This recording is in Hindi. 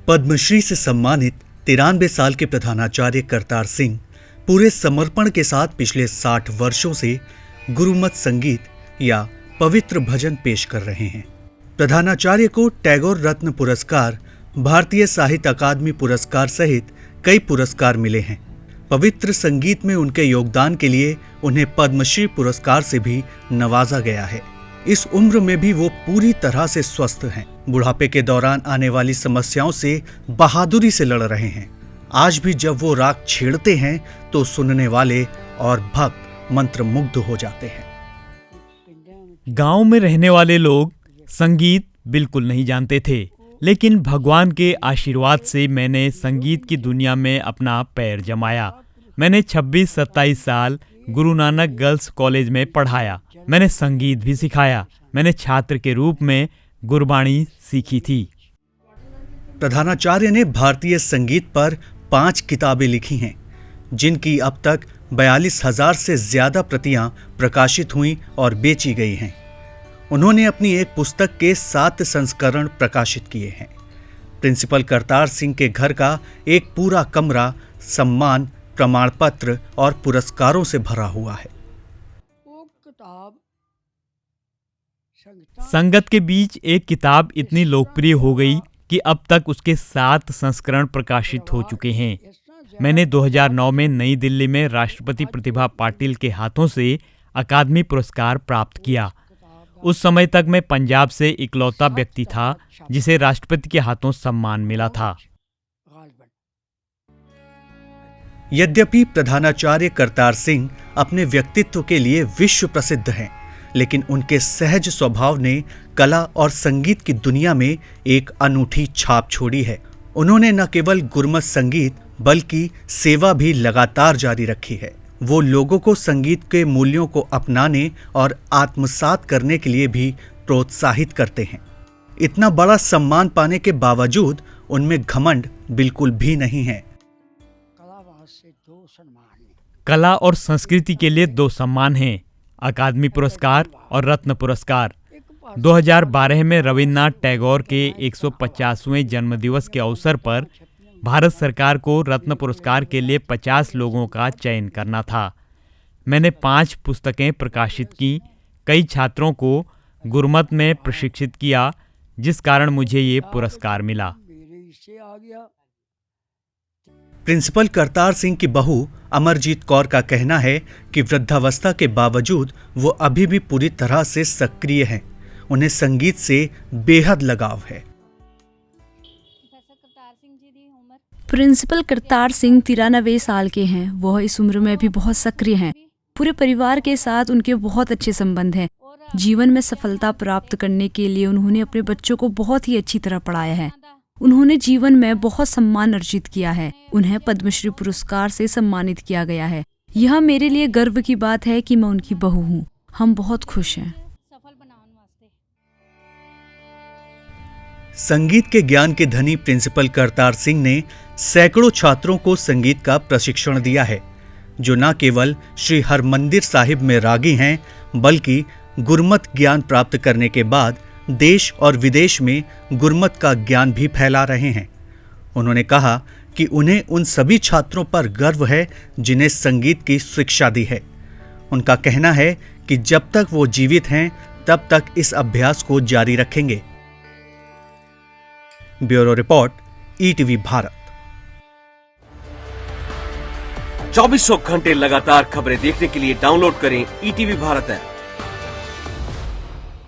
पद्मश्री से सम्मानित 93 साल के प्रधानाचार्य करतार सिंह पूरे समर्पण के साथ पिछले 60 वर्षों से गुरुमत संगीत या पवित्र भजन पेश कर रहे हैं। प्रधानाचार्य को टैगोर रत्न पुरस्कार, भारतीय साहित्य अकादमी पुरस्कार सहित कई पुरस्कार मिले हैं। पवित्र संगीत में उनके योगदान के लिए उन्हें पद्मश्री पुरस्कार से भी नवाजा गया है। इस उम्र में भी वो पूरी तरह से स्वस्थ हैं। बुढ़ापे के दौरान आने वाली समस्याओं से बहादुरी से लड़ रहे हैं। आज भी जब वो राग छेड़ते हैं तो सुनने वाले और भक्त मंत्रमुग्ध हो जाते हैं। गांव में रहने वाले लोग संगीत बिल्कुल नहीं जानते थे, लेकिन भगवान के आशीर्वाद से मैंने संगीत की दुनिया में अपना पैर जमाया। मैंने 26-27 साल गुरु नानक गर्ल्स कॉलेज में पढ़ाया। मैंने संगीत भी सिखाया। मैंने छात्र के रूप में गुरबाणी सीखी थी। प्रधानाचार्य ने भारतीय संगीत पर 5 किताबें लिखी हैं, जिनकी अब तक 42,000 से ज्यादा प्रतियां प्रकाशित हुई और बेची गई हैं। उन्होंने अपनी एक पुस्तक के 7 संस्करण प्रकाशित किए हैं। प्रिंसिपल करतार सिंह के घर का एक पूरा कमरा सम्मान, प्रमाण पत्र और पुरस्कारों से भरा हुआ है। संगत के बीच एक किताब इतनी लोकप्रिय हो गई कि अब तक उसके 7 संस्करण प्रकाशित हो चुके हैं। मैंने 2009 में नई दिल्ली में राष्ट्रपति प्रतिभा पाटिल के हाथों से अकादमी पुरस्कार प्राप्त किया। उस समय तक मैं पंजाब से इकलौता व्यक्ति था जिसे राष्ट्रपति के हाथों सम्मान मिला था। यद्यपि प्रधानाचार्य करतार सिंह अपने व्यक्तित्व के लिए विश्व प्रसिद्ध हैं, लेकिन उनके सहज स्वभाव ने कला और संगीत की दुनिया में एक अनूठी छाप छोड़ी है। उन्होंने न केवल गुरमत संगीत बल्कि सेवा भी लगातार जारी रखी है। वो लोगों को संगीत के मूल्यों को अपनाने और आत्मसात करने के लिए भी प्रोत्साहित करते हैं। इतना बड़ा सम्मान पाने के बावजूद उनमें घमंड बिल्कुल भी नहीं है। कला और संस्कृति के लिए 2 सम्मान हैं, अकादमी पुरस्कार और रत्न पुरस्कार। 2012 में रविन्द्रनाथ टैगोर के 150वें जन्मदिवस के अवसर पर भारत सरकार को रत्न पुरस्कार के लिए 50 लोगों का चयन करना था। मैंने 5 पुस्तकें प्रकाशित की, कई छात्रों को गुरमत में प्रशिक्षित किया, जिस कारण मुझे ये पुरस्कार मिला। प्रिंसिपल करतार सिंह की बहू अमरजीत कौर का कहना है कि वृद्धावस्था के बावजूद वो अभी भी पूरी तरह से सक्रिय हैं। उन्हें संगीत से बेहद लगाव है। प्रिंसिपल करतार सिंह 93 साल के हैं। वह इस उम्र में भी बहुत सक्रिय हैं। पूरे परिवार के साथ उनके बहुत अच्छे संबंध हैं। जीवन में सफलता प्राप्त करने के लिए उन्होंने अपने बच्चों को बहुत ही अच्छी तरह पढ़ाया है। उन्होंने जीवन में बहुत सम्मान अर्जित किया है। उन्हें पद्मश्री पुरस्कार से सम्मानित किया गया है। यह मेरे लिए गर्व की बात है कि मैं उनकी बहू हूँ। हम बहुत खुश हैं। संगीत के ज्ञान के धनी प्रिंसिपल करतार सिंह ने सैकड़ों छात्रों को संगीत का प्रशिक्षण दिया है, जो न केवल श्री हरमंदिर साहिब में रागी हैं, बल्कि गुरमत ज्ञान प्राप्त करने के बाद देश और विदेश में गुरमत का ज्ञान भी फैला रहे हैं। उन्होंने कहा कि उन्हें उन सभी छात्रों पर गर्व है जिन्हें संगीत की शिक्षा दी है। उनका कहना है कि जब तक वो जीवित हैं तब तक इस अभ्यास को जारी रखेंगे। Bureau report, ETV Bharat. 24 घंटे लगातार खबरें देखने के लिए डाउनलोड करें ईटीवी भारत ऐप।